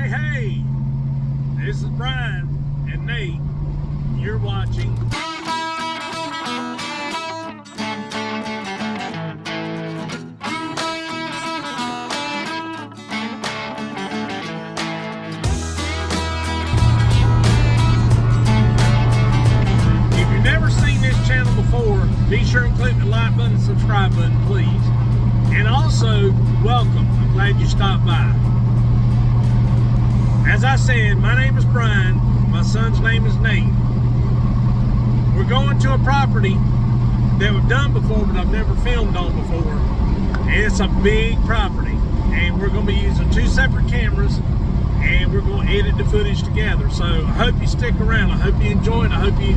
Hey, hey, this is Brian and Nate. You're watching If you've never seen this channel before, be sure and click the like button and subscribe button, please. And also, welcome. I'm glad you stopped by. As I said, my name is Brian. My son's name is Nate. We're going to a property that we've done before, but I've never filmed on before. And it's a big property. And we're going to be using two separate cameras, and we're going to edit the footage together. So I hope you stick around. I hope you enjoy it. I hope you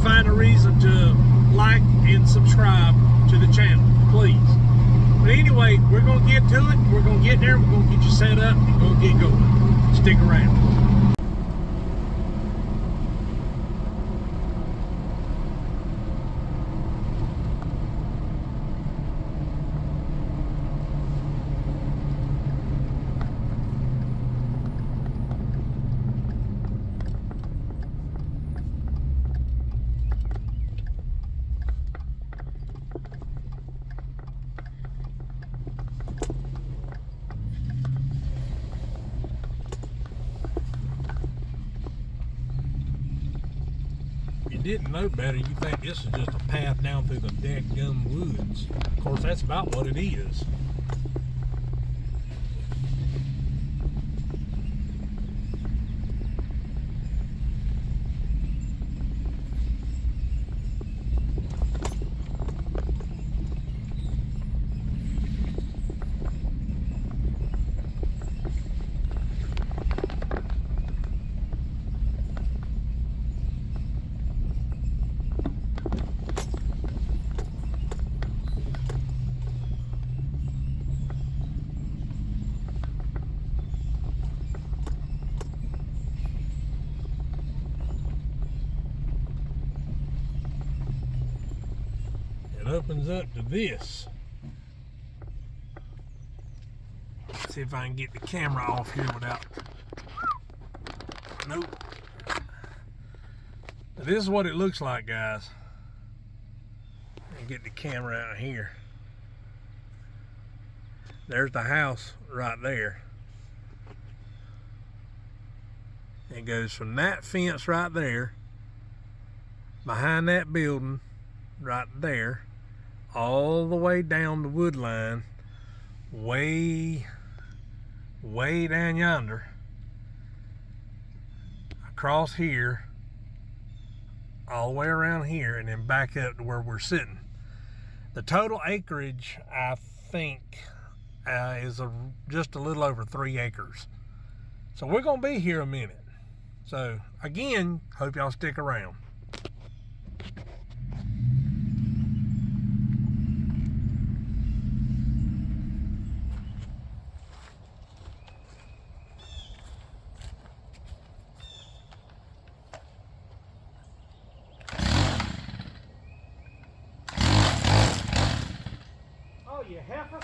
find a reason to like and subscribe to the channel, please. But anyway, we're going to get to it. We're going to get there. We're going to get you set up and go get going. Stick around. Didn't know better, you think this is just a path down through the dadgum woods. Of course, that's about what it is. Opens up to this. Let's see if I can get the camera off here without. Nope. This is what it looks like, guys. Get the camera out here. There's the house right there. It goes from that fence right there, behind that building right there, all the way down the wood line, way down yonder, across here, all the way around here, and then back up to where we're sitting. The total acreage, I think, is just a little over 3 acres. So we're gonna be here a minute. So again, hope y'all stick around. You heifer.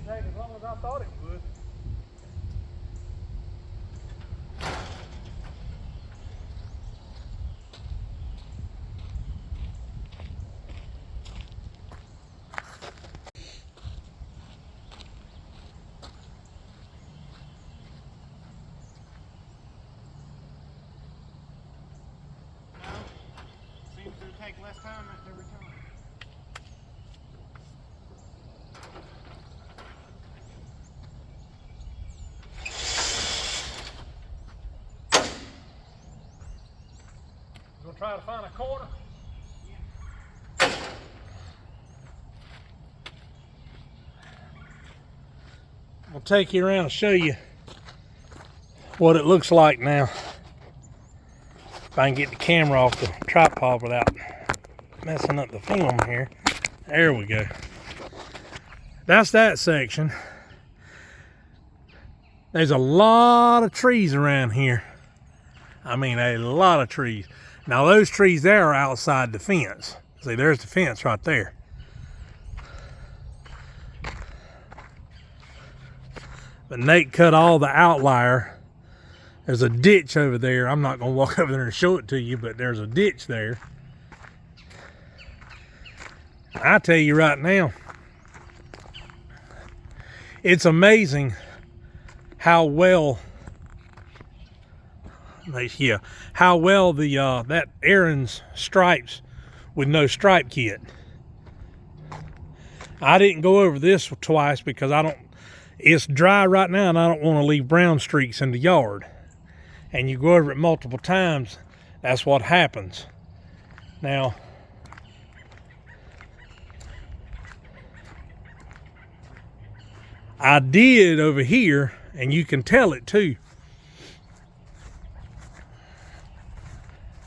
take as long as I thought it would. Seems to take less time every time. We'll try to find a corner. I'll take you around and show you what it looks like now. If I can get the camera off the tripod without messing up the film here. There we go. That's that section. There's a lot of trees around here. I mean, a lot of trees. Now those trees there are outside the fence. See, there's the fence right there. But Nate cut all the outlier. There's a ditch over there. I'm not gonna walk over there and show it to you, but there's a ditch there. I tell you right now, it's amazing how well the that ariens stripes with no stripe kit. I didn't go over this twice because it's dry right now and I don't want to leave brown streaks in the yard. And you go over it multiple times, that's what happens. Now, I did over here, and you can tell it too.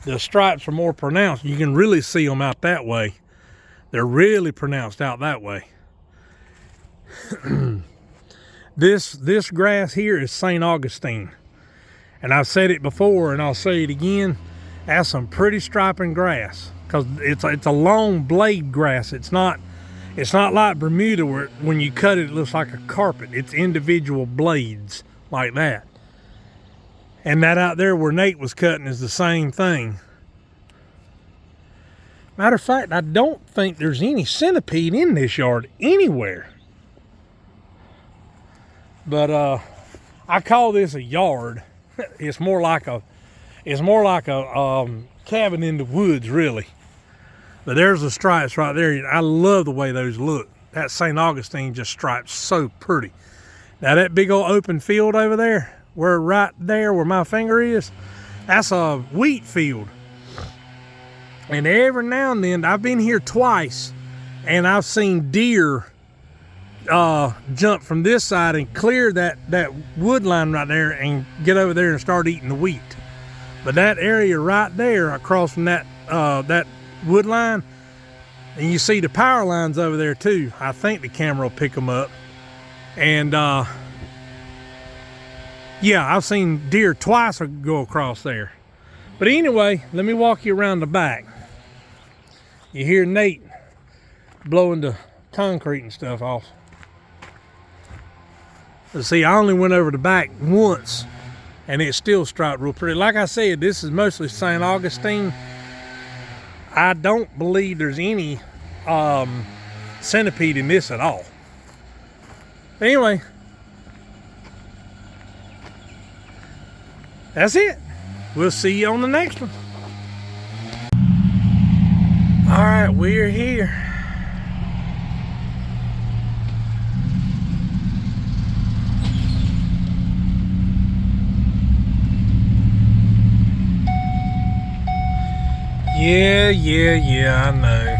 The stripes are more pronounced. You can really see them out that way. They're really pronounced out that way. This grass here is St. Augustine. And I've said it before and I'll say it again. That's some pretty striping grass. Because it's a long blade grass. It's not like Bermuda where when you cut it, it looks like a carpet. It's individual blades like that. And that out there where Nate was cutting is the same thing. Matter of fact, I don't think there's any centipede in this yard anywhere. But I call this a yard. It's more like a cabin in the woods, really. But there's the stripes right there. I love the way those look. That St. Augustine just stripes so pretty. Now that big old open field over there, right there where my finger is, that's a wheat field. And every now and then, I've been here twice, and I've seen deer jump from this side and clear that wood line right there and get over there and start eating the wheat. But that area right there across from that wood line, and you see the power lines over there too. I think the camera will pick them up. And yeah, I've seen deer twice go across there. But anyway, let me walk you around the back. You hear Nate blowing the concrete and stuff off. But see, I only went over the back once and it's still striped real pretty. Like I said, this is mostly St. Augustine. I don't believe there's any centipede in this at all. Anyway, that's it. We'll see you on the next one. All right, we're here. Yeah, I know.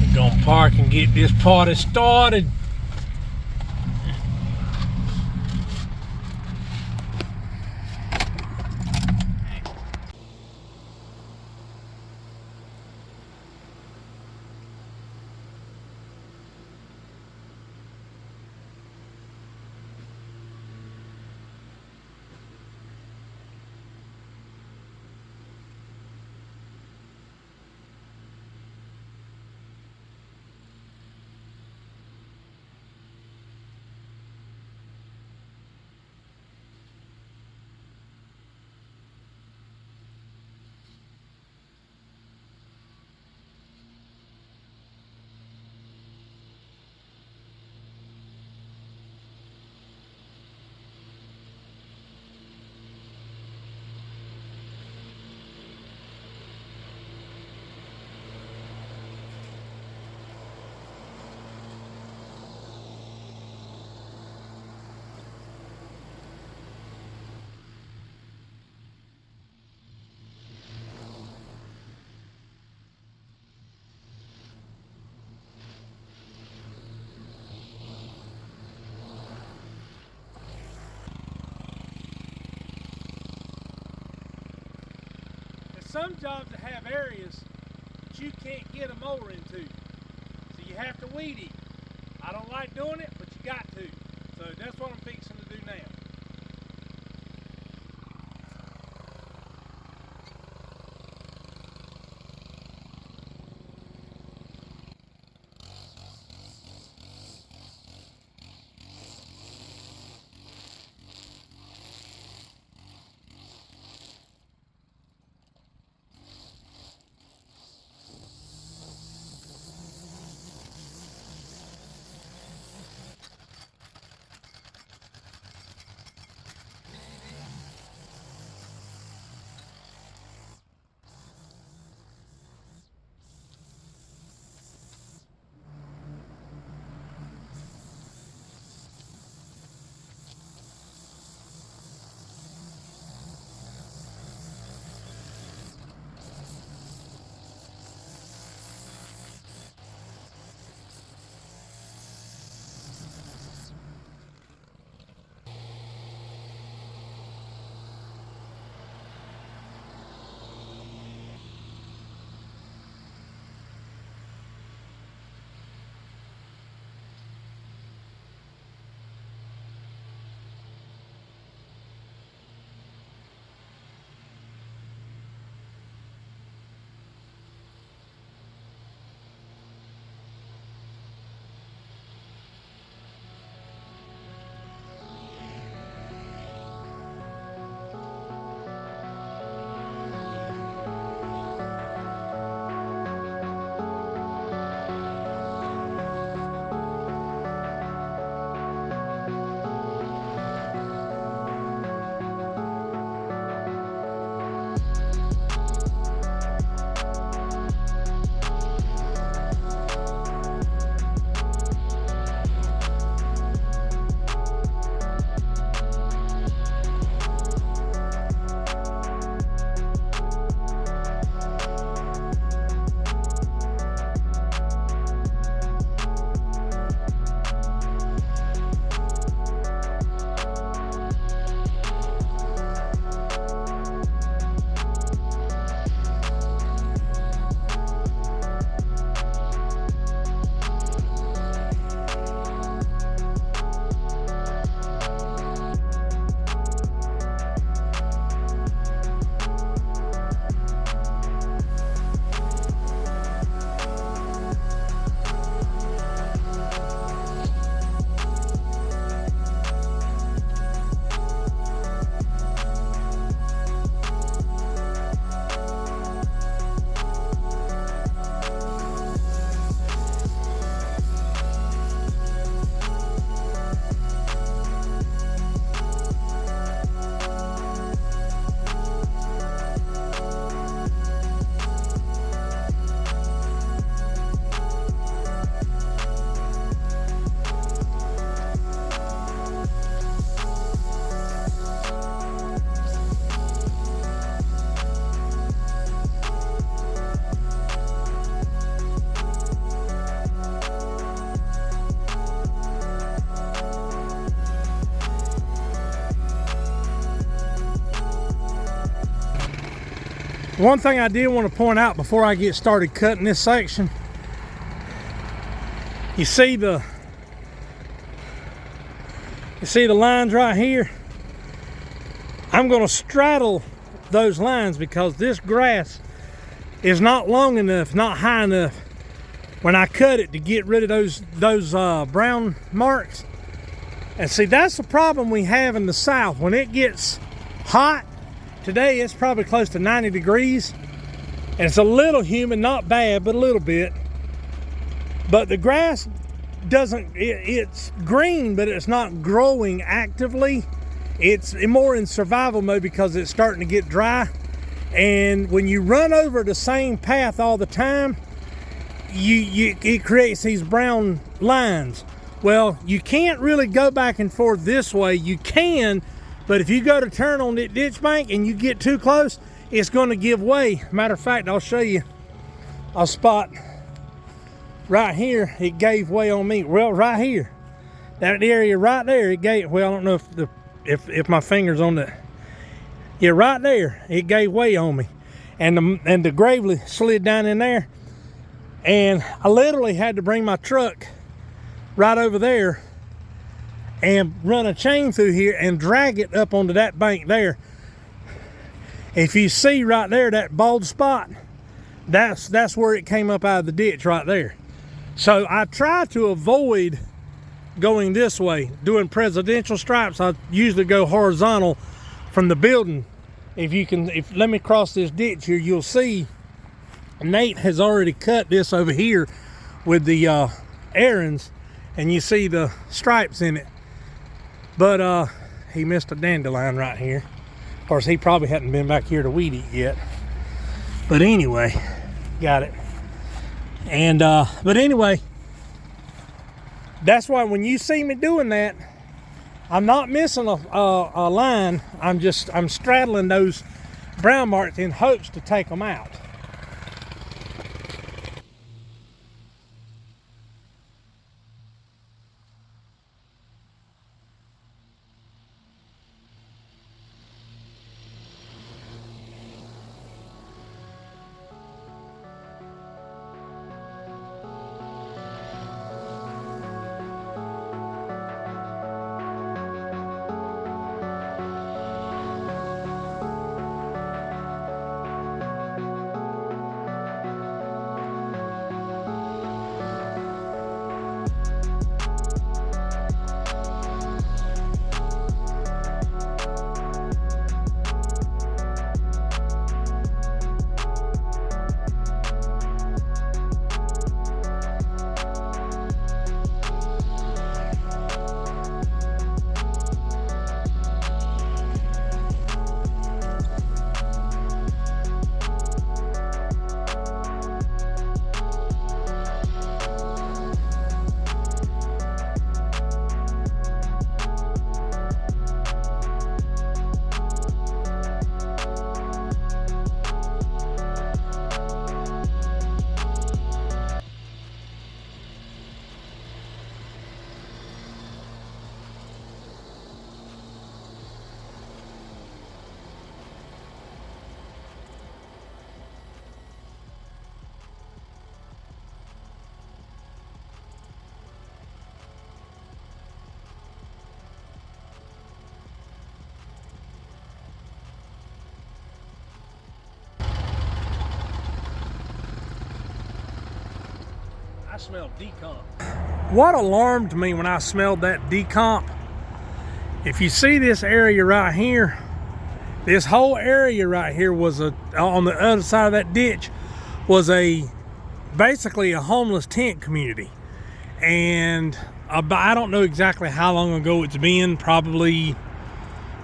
We're gonna park and get this party started. some jobs that have areas that you can't get a mower into. So you have to weed eat. I don't like doing it, but you got to. So that's what I'm fixing to do now. One thing I did want to point out before I get started cutting this section, you see the lines right here? I'm going to straddle those lines because this grass is not long enough, not high enough when I cut it to get rid of those brown marks. And see, that's the problem we have in the South. When it gets hot, today it's probably close to 90 degrees, and it's a little humid, not bad, but a little bit. But the grass it's green, but it's not growing actively. It's more in survival mode because it's starting to get dry. And when you run over the same path all the time, it creates these brown lines. Well, you can't really go back and forth this way. You can, but if you go to turn on that ditch bank and you get too close, it's going to give way. Matter of fact, I'll show you a spot right here. It gave way on me. Well, right here, that area right there, it gave. Well, I don't know if my finger's on the. Yeah, right there, it gave way on me. and the gravely slid down in there. And I literally had to bring my truck right over there and run a chain through here and drag it up onto that bank there. If you see right there, that bald spot, that's where it came up out of the ditch right there. So I try to avoid going this way. Doing presidential stripes, I usually go horizontal from the building. Let me cross this ditch here, you'll see Nate has already cut this over here with the ariens, and you see the stripes in it. But he missed a dandelion right here. Of course, he probably hadn't been back here to weed eat yet. But anyway, got it. And but anyway, that's why when you see me doing that, I'm not missing a line. I'm straddling those brown marks in hopes to take them out. I smelled DECOMP. What alarmed me when I smelled that DECOMP, if you see this area right here, this whole area right here was on the other side of that ditch was basically a homeless tent community. And I don't know exactly how long ago it's been, probably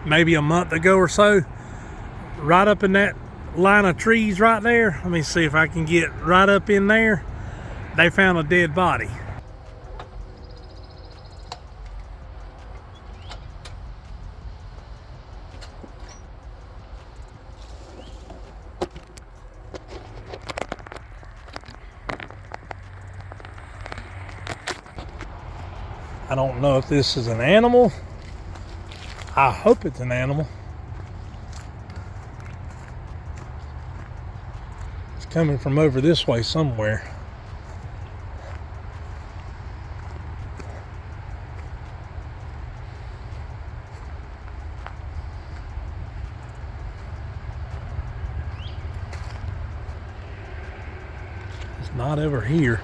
maybe a month ago or so. Right up in that line of trees right there, let me see if I can get right up in there, they found a dead body. I don't know if this is an animal. I hope it's an animal. It's coming from over this way somewhere. It's not over here.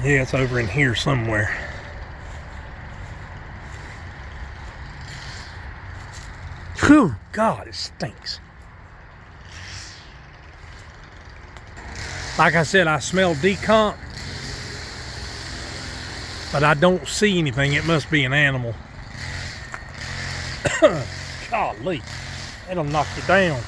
Yeah, it's over in here somewhere. Whew, God, it stinks. Like I said, I smell DECOMP, but I don't see anything. It must be an animal. Golly, it'll knock you down.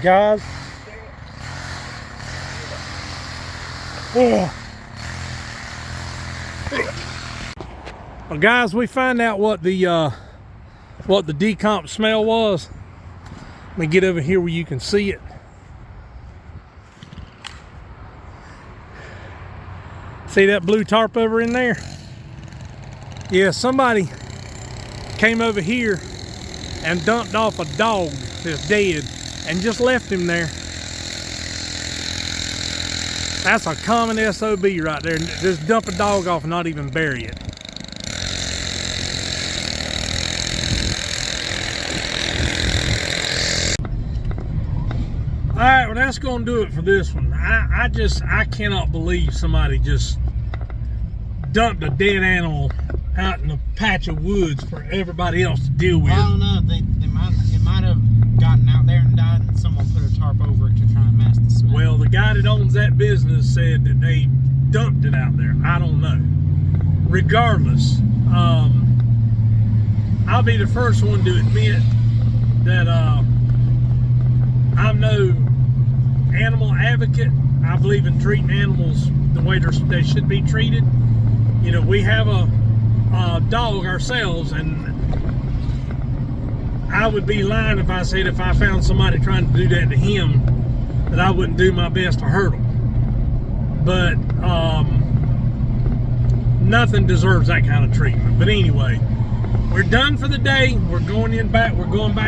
Guys. Oh. Well, guys, we find out what the DECOMP smell was. Let me get over here where you can see it. See that blue tarp over in there? Yeah, somebody came over here and dumped off a dog that's dead and just left him there. That's a common SOB right there. Just dump a dog off and not even bury it. All right, well, that's gonna do it for this one. I cannot believe somebody just dumped a dead animal out in a patch of woods for everybody else to deal with. I don't know. It might have gotten out there and died, and someone put a tarp over it to try and mask the smell. Well, the guy that owns that business said that they dumped it out there. I don't know. Regardless, I'll be the first one to admit that I'm no animal advocate. I believe in treating animals the way they should be treated. You know, we have a dog ourselves, and I would be lying if I said if I found somebody trying to do that to him that I wouldn't do my best to hurt him. But nothing deserves that kind of treatment. But anyway, we're done for the day. We're going back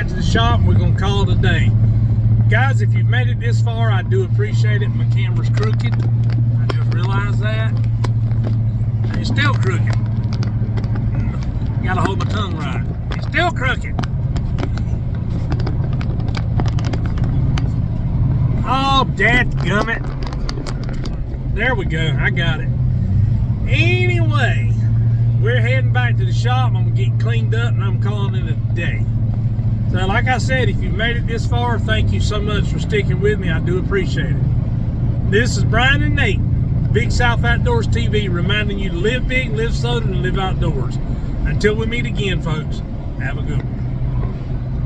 to the shop. We're gonna call it a day. Guys, if you've made it this far, I do appreciate it. My camera's crooked. I just realized that. It's still crooked. Gotta hold my tongue right. It's still crooked. Oh, dadgummit. There we go. I got it. Anyway, we're heading back to the shop. I'm gonna get cleaned up and I'm calling it a day. So like I said, if you've made it this far, thank you so much for sticking with me. I do appreciate it. This is Brian and Nate, Big South Outdoors TV, reminding you to live big, live southern, and live outdoors. Until we meet again, folks, have a good one.